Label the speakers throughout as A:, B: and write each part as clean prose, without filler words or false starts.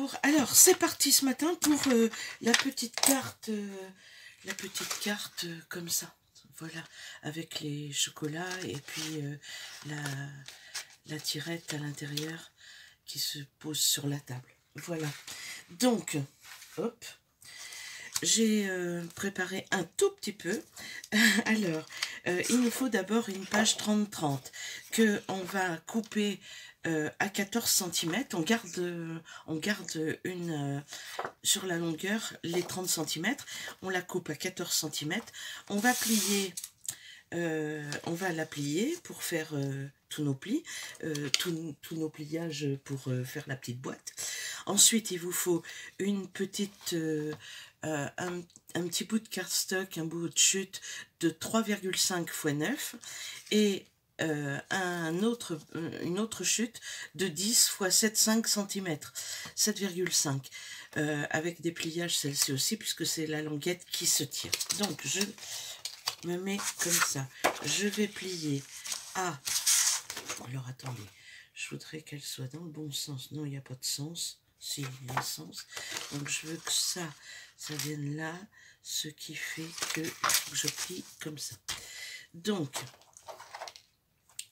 A: Bonjour, alors c'est parti ce matin pour la petite carte comme ça, voilà, avec les chocolats et puis la tirette à l'intérieur qui se pose sur la table. Voilà, donc, hop, j'ai préparé un tout petit peu. Alors, il nous faut d'abord une page 30-30 que on va couper à 14 cm. On garde une sur la longueur, les 30 cm. On la coupe à 14 cm. On va plier, on va la plier pour faire tous nos plis, tous nos pliages pour faire la petite boîte. Ensuite, il vous faut une petite... un petit bout de cardstock, un bout de chute de 3,5 x 9 et une autre chute de 10 x 7,5 cm, 7,5 avec des pliages, celle-ci aussi, puisque c'est la languette qui se tire. Donc, je me mets comme ça. Je vais plier à... Alors, attendez, je voudrais qu'elle soit dans le bon sens. Non, il n'y a pas de sens. Si, il y a sens. Donc, je veux que ça vienne là, ce qui fait que je plie comme ça. Donc,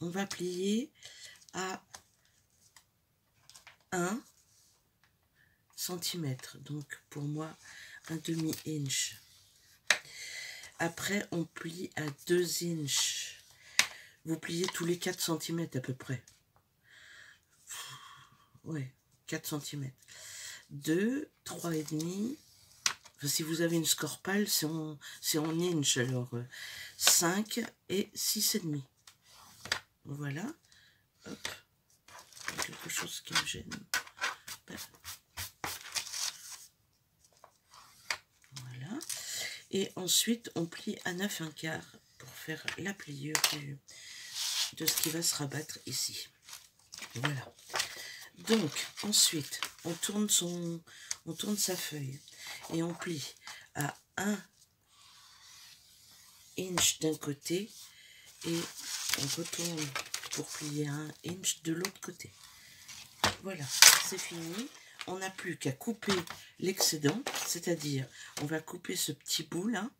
A: on va plier à 1 cm. Donc, pour moi, un demi-inch. Après, on plie à 2 inches. Vous pliez tous les 4 cm à peu près. Ouais, 4 cm. 2, 3,5. Enfin, si vous avez une scorpale, c'est en inch. Alors, 5 et 6,5. Voilà. Hop. Quelque chose qui me gêne. Voilà. Et ensuite, on plie à 9 1/4 pour faire la pliure de ce qui va se rabattre ici. Voilà. Donc, ensuite, on tourne sa feuille et on plie à 1 inch d'un côté et on retourne pour plier à 1 inch de l'autre côté. Voilà, c'est fini. On n'a plus qu'à couper l'excédent, c'est-à-dire on va couper ce petit bout là,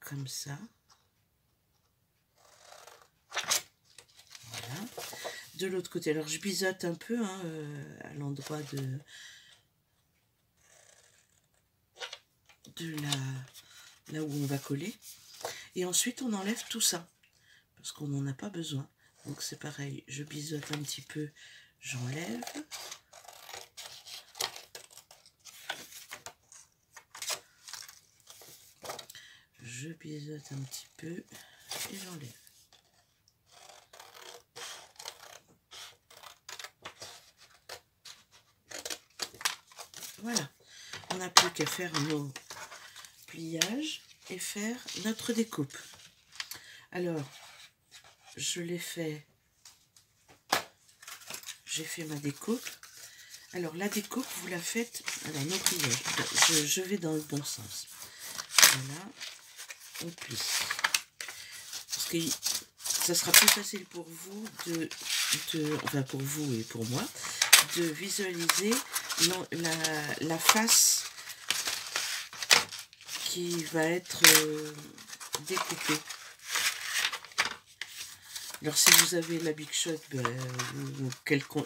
A: comme ça. Voilà. De l'autre côté, alors je biseaute un peu hein, à l'endroit de là où on va coller. Et ensuite on enlève tout ça, parce qu'on n'en a pas besoin. Donc c'est pareil, je biseaute un petit peu, j'enlève. Je biseaute un petit peu et j'enlève. Voilà, on n'a plus qu'à faire nos pliages et faire notre découpe. Alors, je l'ai fait, j'ai fait ma découpe. Alors, la découpe, vous la faites, alors nos pliages, je vais dans le bon sens. Voilà, on plie. Parce que ça sera plus facile pour vous enfin pour vous et pour moi, de visualiser la face qui va être découpée. Alors si vous avez la Big Shot ou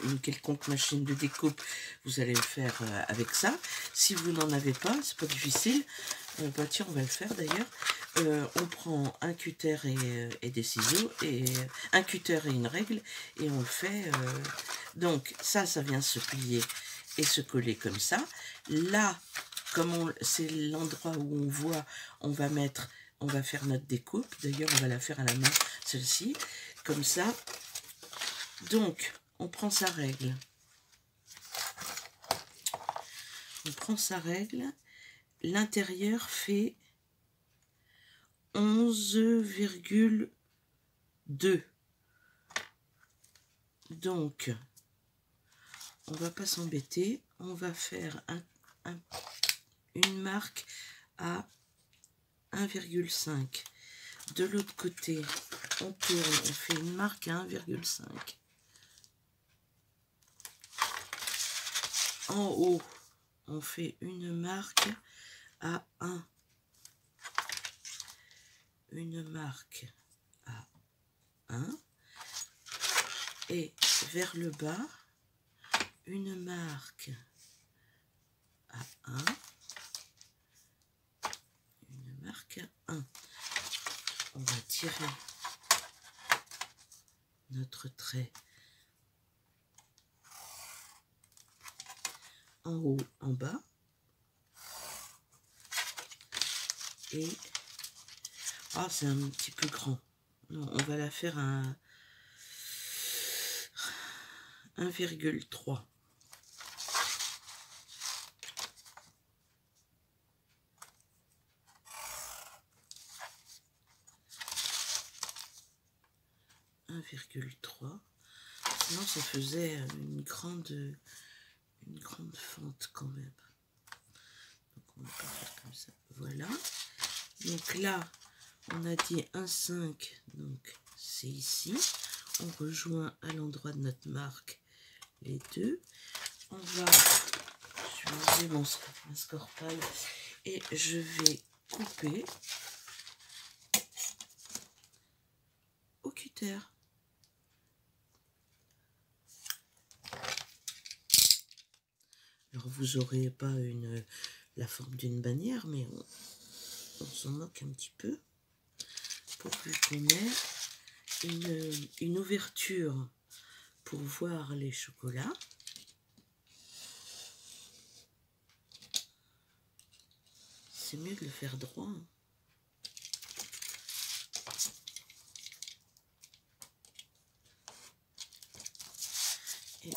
A: une quelconque machine de découpe, vous allez le faire avec ça. Si vous n'en avez pas, c'est pas difficile. Bah tiens, on va le faire d'ailleurs. On prend un cutter et des ciseaux, et un cutter et une règle, et on le fait. Donc ça vient se plier et se coller comme ça. Là, comme c'est l'endroit où on voit, on va faire notre découpe. D'ailleurs, on va la faire à la main, celle-ci, comme ça. Donc, on prend sa règle. On prend sa règle. L'intérieur fait 11,2. Donc, on va pas s'embêter. On va faire une marque à 1,5. De l'autre côté, on tourne, on fait une marque à 1,5. En haut, on fait une marque à 1. Une marque à 1. Et vers le bas, une marque à 1. Une marque à 1. On va tirer notre trait en haut, en bas. Et c'est un petit peu grand. Non, on va la faire à 1,3. Sinon ça faisait une grande fente quand même. Donc on va faire comme ça. Voilà. Donc là, on a dit 1,5, donc c'est ici. On rejoint à l'endroit de notre marque les deux. On va, je vais enlever ma scorpale et je vais couper au cutter. Alors vous n'aurez pas la forme d'une bannière, mais on s'en moque un petit peu, pourvu qu'on ait une ouverture pour voir les chocolats. C'est mieux de le faire droit. Hein. Et de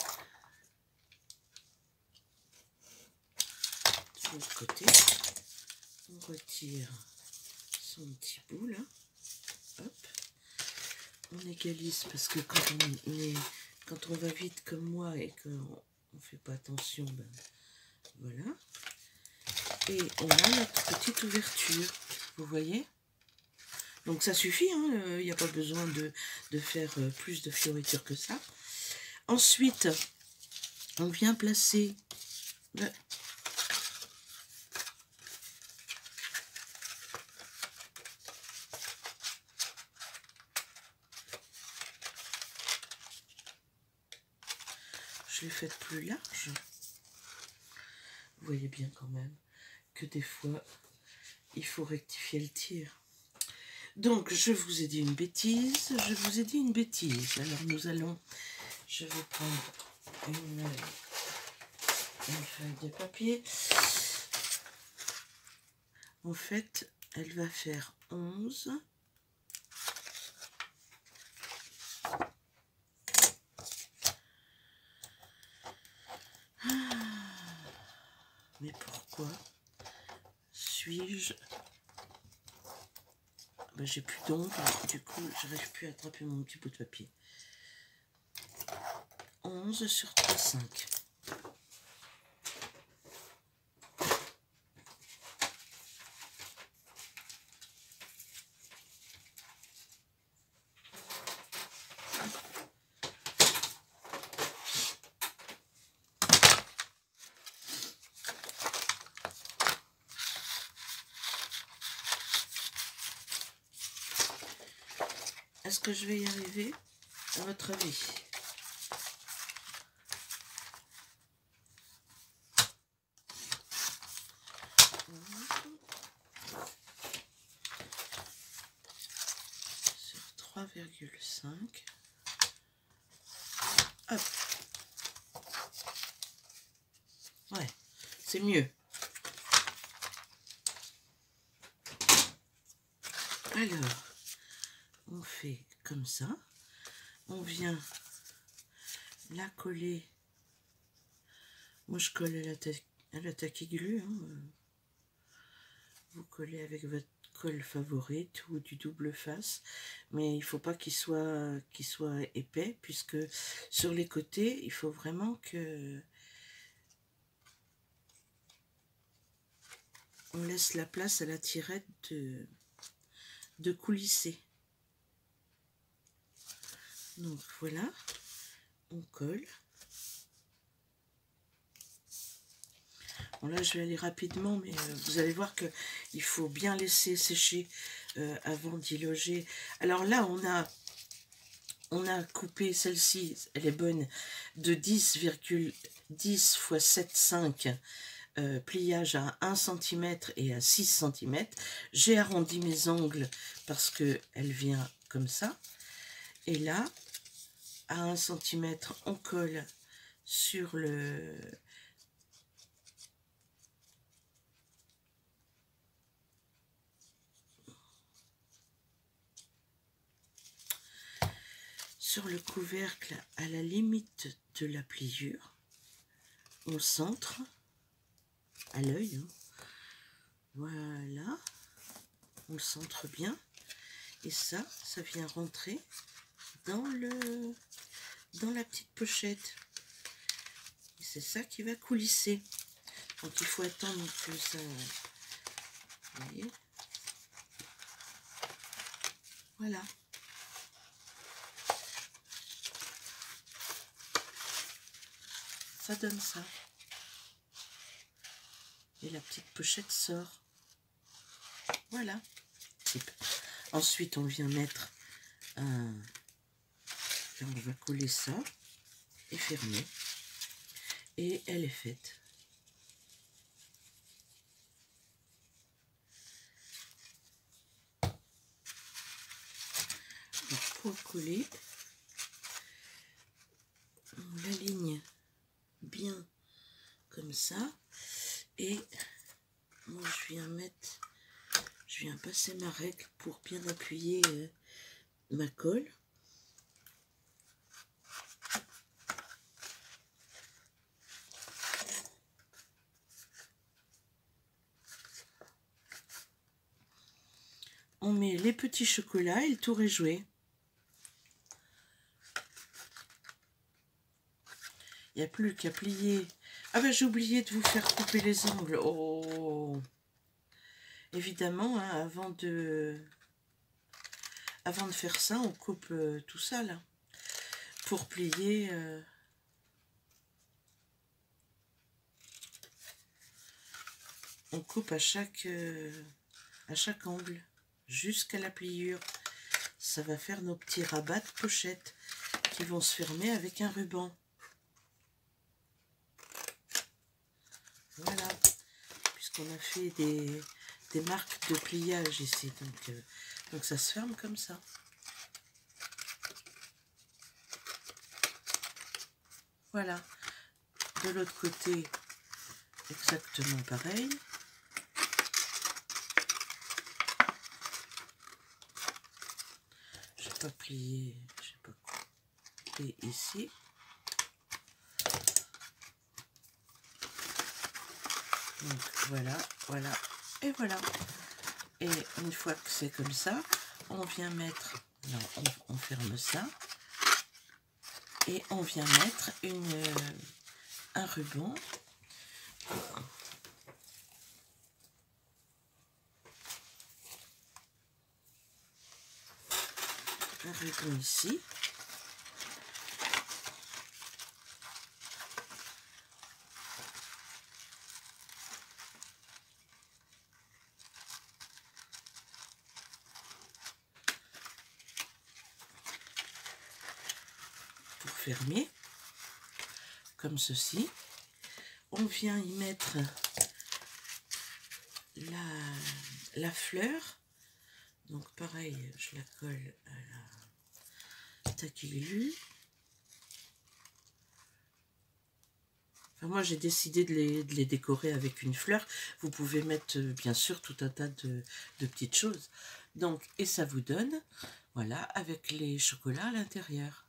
A: l'autre côté, on retire son petit bout là. Hop. On égalise parce que quand on va vite comme moi et qu'on ne fait pas attention, ben, voilà. Et on a notre petite ouverture, vous voyez. Donc ça suffit, il n'y a pas besoin de faire plus de fioritures que ça. Ensuite, on vient placer je l'ai faite plus large. Vous voyez bien quand même que des fois, il faut rectifier le tir. Donc, je vous ai dit une bêtise. Alors, je vais prendre une feuille de papier. En fait, elle va faire 11. Mais pourquoi suis-je... Ben, j'ai plus d'ongles, du coup, j'arrive plus à attraper mon petit bout de papier. 11 sur 3,5. Est-ce que je vais y arriver, à votre avis? Sur 3,5. Hop. Ouais, c'est mieux. Alors, on fait comme ça. On vient la coller. Moi, je colle à la taquiglu. Hein. Vous collez avec votre colle favorite ou du double face. Mais il ne faut pas qu'il soit épais, puisque sur les côtés, il faut vraiment que on laisse la place à la tirette de coulisser. Donc voilà, on colle. Bon, là, je vais aller rapidement, mais vous allez voir qu'il faut bien laisser sécher avant d'y loger. Alors là, on a coupé celle-ci, elle est bonne, de 10,10 x 7,5 pliage à 1 cm et à 6 cm. J'ai arrondi mes angles parce qu'elle vient comme ça. Et là, à 1 cm, on colle sur le couvercle à la limite de la pliure. On centre à l'œil, hein. Voilà, on le centre bien, et ça vient rentrer dans la petite pochette, et c'est ça qui va coulisser. Donc il faut attendre que ça, vous voyez, voilà. Ça donne ça. Et la petite pochette sort. Voilà. Ensuite, on vient mettre un... On va coller ça et fermer. Et elle est faite. Donc, pour coller, on l'aligne bien comme ça. Et moi, je viens passer ma règle pour bien appuyer ma colle. On met les petits chocolats et le tour est joué. Il n'y a plus qu'à plier. Ah ben j'ai oublié de vous faire couper les angles. Oh, évidemment, hein, avant de faire ça, on coupe tout ça là. Pour plier... on coupe à chaque angle, jusqu'à la pliure. Ça va faire nos petits rabats de pochette qui vont se fermer avec un ruban. Voilà, puisqu'on a fait des marques de pliage ici, donc ça se ferme comme ça. Voilà, de l'autre côté, exactement pareil. Je n'ai pas plié, je n'ai pas coupé ici. Donc voilà, voilà, et voilà. Et une fois que c'est comme ça, on vient mettre, non, on ferme ça, et on vient mettre un ruban. Un ruban ici. Fermé comme ceci. On vient y mettre la fleur, donc pareil, je la colle à la taquillue. Enfin, moi j'ai décidé de les décorer avec une fleur. Vous pouvez mettre bien sûr tout un tas de petites choses, donc, et ça vous donne, voilà, avec les chocolats à l'intérieur.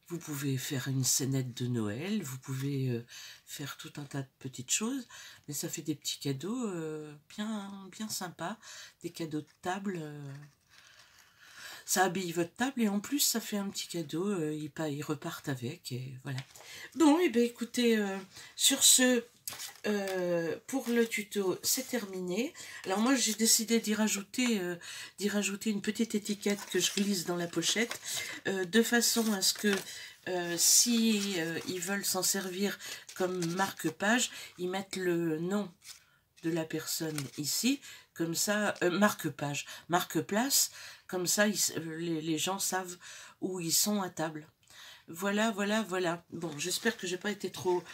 A: Vous pouvez faire une scénette de Noël, vous pouvez faire tout un tas de petites choses, mais ça fait des petits cadeaux bien sympas, des cadeaux de table. ça habille votre table et en plus ça fait un petit cadeau, ils repartent avec et voilà. Bon, et bien écoutez, sur ce, pour le tuto, c'est terminé. Alors moi j'ai décidé d'y rajouter une petite étiquette que je glisse dans la pochette, de façon à ce que si ils veulent s'en servir comme marque-page, ils mettent le nom de la personne ici, comme ça, marque-page, marque-place, comme ça les gens savent où ils sont à table. Voilà, voilà, voilà. Bon, j'espère que j'ai pas été trop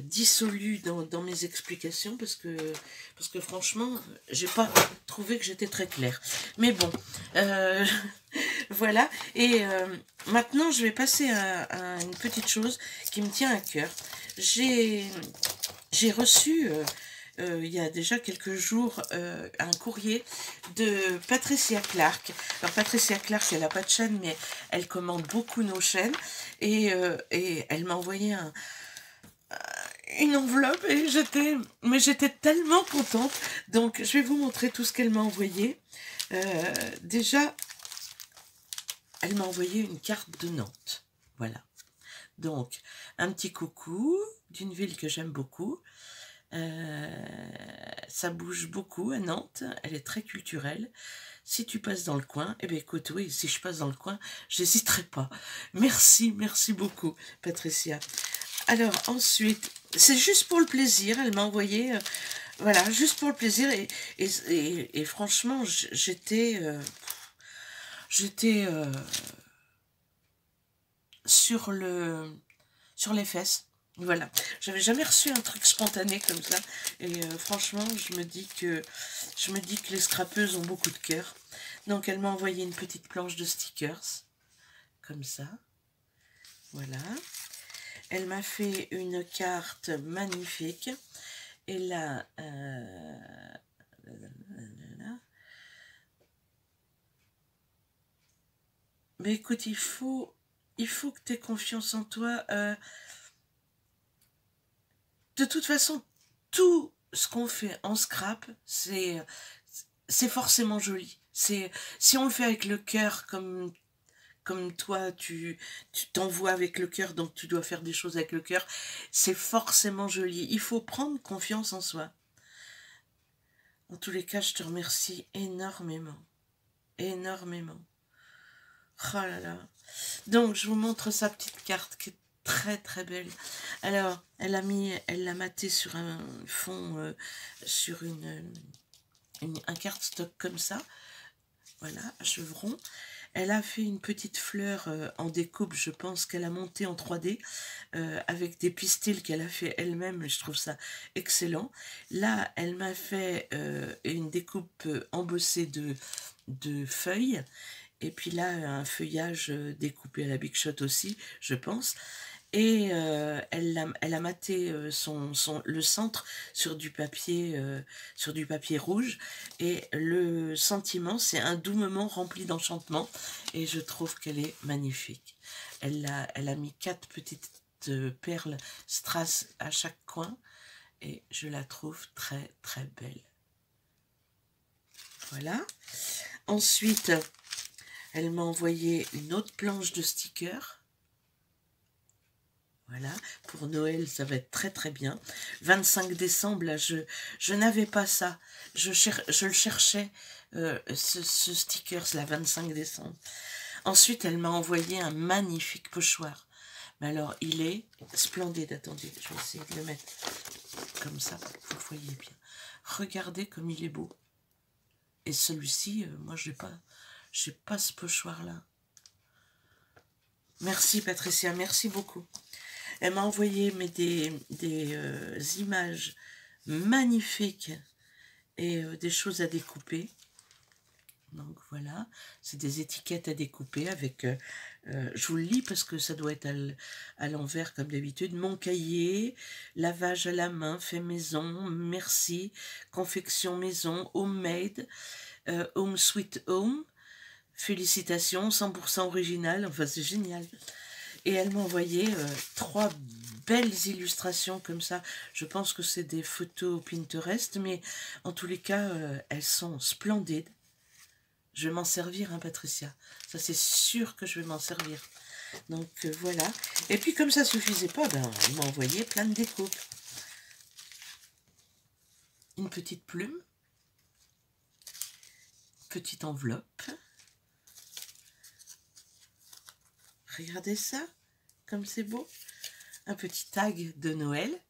A: dissolue dans mes explications parce que franchement, j'ai pas trouvé que j'étais très claire. Mais bon, voilà. Et maintenant, je vais passer à une petite chose qui me tient à cœur. J'ai reçu il y a déjà quelques jours un courrier de Patricia Clark. Alors Patricia Clark, elle n'a pas de chaîne, mais elle commande beaucoup nos chaînes et elle m'a envoyé une enveloppe et j'étais tellement contente. Donc je vais vous montrer tout ce qu'elle m'a envoyé. Déjà, elle m'a envoyé une carte de Nantes. Voilà. Donc, un petit coucou d'une ville que j'aime beaucoup. Ça bouge beaucoup à Nantes, elle est très culturelle. Si tu passes dans le coin, eh bien écoute, oui, si je passe dans le coin, j'hésiterai pas. Merci, merci beaucoup, Patricia. Alors ensuite, c'est juste pour le plaisir, elle m'a envoyé, voilà, juste pour le plaisir, et franchement, j'étais sur les fesses. Voilà, j'avais jamais reçu un truc spontané comme ça et franchement je me dis que les scrapeuses ont beaucoup de cœur. Donc elle m'a envoyé une petite planche de stickers comme ça. Voilà. Elle m'a fait une carte magnifique et là mais écoute, il faut que tu aies confiance en toi. De toute façon, tout ce qu'on fait en scrap, c'est forcément joli. Si on le fait avec le cœur, comme toi, tu t'envoies avec le cœur, donc tu dois faire des choses avec le cœur, c'est forcément joli. Il faut prendre confiance en soi. En tous les cas, je te remercie énormément. Énormément. Oh là là. Donc, je vous montre sa petite carte qui est très très belle. Alors, elle l'a maté sur un fond, sur un cardstock comme ça. Voilà, à chevron. Elle a fait une petite fleur en découpe, je pense qu'elle a monté en 3D, avec des pistils qu'elle a fait elle-même, et je trouve ça excellent. Là, elle m'a fait une découpe embossée de feuilles, et puis là, un feuillage découpé à la Big Shot aussi, je pense. Et elle a maté le centre sur du papier rouge. Et le sentiment, c'est un doux moment rempli d'enchantement. Et je trouve qu'elle est magnifique. Elle a mis 4 petites perles strass à chaque coin. Et je la trouve très très belle. Voilà. Ensuite, elle m'a envoyé une autre planche de stickers. Voilà, pour Noël, ça va être très très bien. 25 décembre, là, je n'avais pas ça. Je le cherchais, ce stickers, là, 25 décembre. Ensuite, elle m'a envoyé un magnifique pochoir. Mais alors, il est splendide. Attendez, je vais essayer de le mettre comme ça, pour que vous le voyez bien. Regardez comme il est beau. Et celui-ci, moi, je n'ai pas ce pochoir-là. Merci, Patricia, merci beaucoup. Elle m'a envoyé des images magnifiques et des choses à découper. Donc voilà, c'est des étiquettes à découper avec, je vous le lis parce que ça doit être à l'envers comme d'habitude. Mon cahier, lavage à la main, fait maison, merci, confection maison, homemade, home sweet home, félicitations, 100% original, enfin c'est génial. Et elle m'a envoyé 3 belles illustrations comme ça. Je pense que c'est des photos Pinterest, mais en tous les cas, elles sont splendides. Je vais m'en servir, hein, Patricia. Ça, c'est sûr que je vais m'en servir. Donc, voilà. Et puis, comme ça suffisait pas, ben, il m'a envoyé plein de découpes. Une petite plume. Petite enveloppe. Regardez ça, comme c'est beau. Un petit tag de Noël.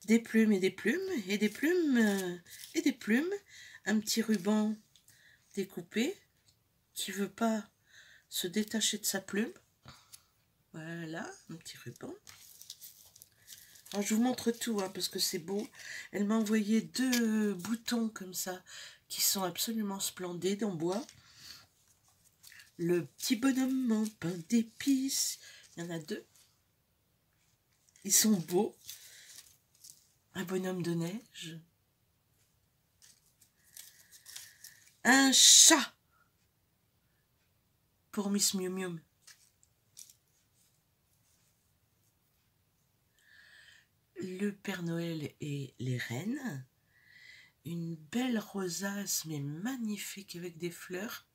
A: Des plumes et des plumes, et des plumes, et des plumes. Un petit ruban découpé qui veut pas se détacher de sa plume. Voilà, un petit ruban. Alors, je vous montre tout, hein, parce que c'est beau. Elle m'a envoyé 2 boutons comme ça, qui sont absolument splendides en bois. Le petit bonhomme en pain d'épices. Il y en a 2. Ils sont beaux. Un bonhomme de neige. Un chat pour Miss Miu Miu. Le Père Noël et les reines. Une belle rosace, mais magnifique, avec des fleurs.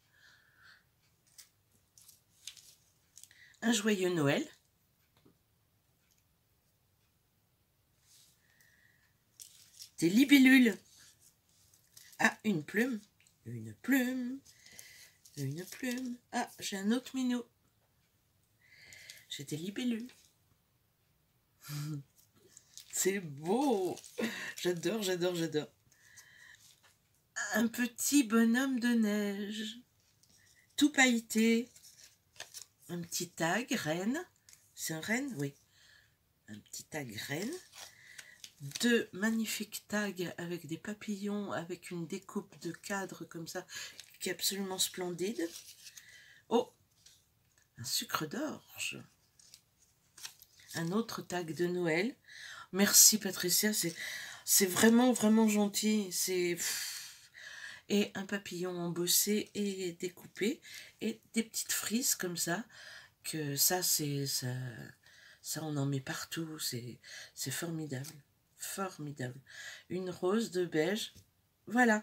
A: Un joyeux Noël. Des libellules. Ah, une plume. Une plume. Une plume. Ah, j'ai un autre minou. J'ai des libellules. C'est beau. J'adore, j'adore, j'adore. Un petit bonhomme de neige. Tout pailleté. Un petit tag, reine. C'est un renne, oui. Un petit tag reine. 2 magnifiques tags avec des papillons, avec une découpe de cadre comme ça, qui est absolument splendide. Oh, un sucre d'orge. Un autre tag de Noël. Merci Patricia, c'est vraiment, vraiment gentil. Et un papillon embossé et découpé. Et des petites frises comme ça. Que ça, ça on en met partout. C'est formidable. Formidable. Une rose de beige. Voilà.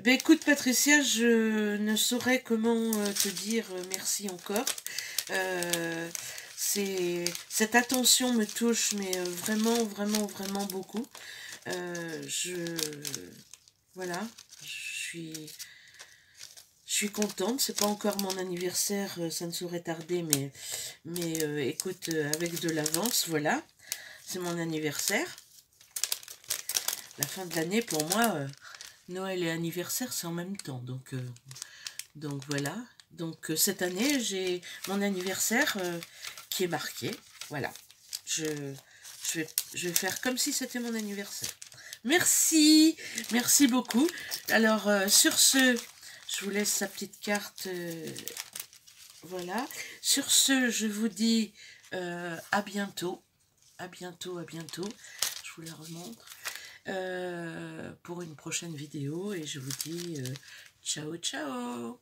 A: Ben écoute Patricia, je ne saurais comment te dire merci encore. Cette attention me touche, mais vraiment, vraiment, vraiment beaucoup. Voilà, je suis contente. C'est pas encore mon anniversaire, ça ne saurait tarder, mais écoute, avec de l'avance, voilà. C'est mon anniversaire. La fin de l'année, pour moi, Noël et anniversaire, c'est en même temps. Donc voilà. Donc cette année, j'ai mon anniversaire qui est marqué. Voilà. Je vais faire comme si c'était mon anniversaire. Merci. Merci beaucoup. Alors, sur ce, je vous laisse sa petite carte. Voilà. Sur ce, je vous dis à bientôt. À bientôt, à bientôt. Je vous la remontre. Pour une prochaine vidéo et je vous dis ciao ciao.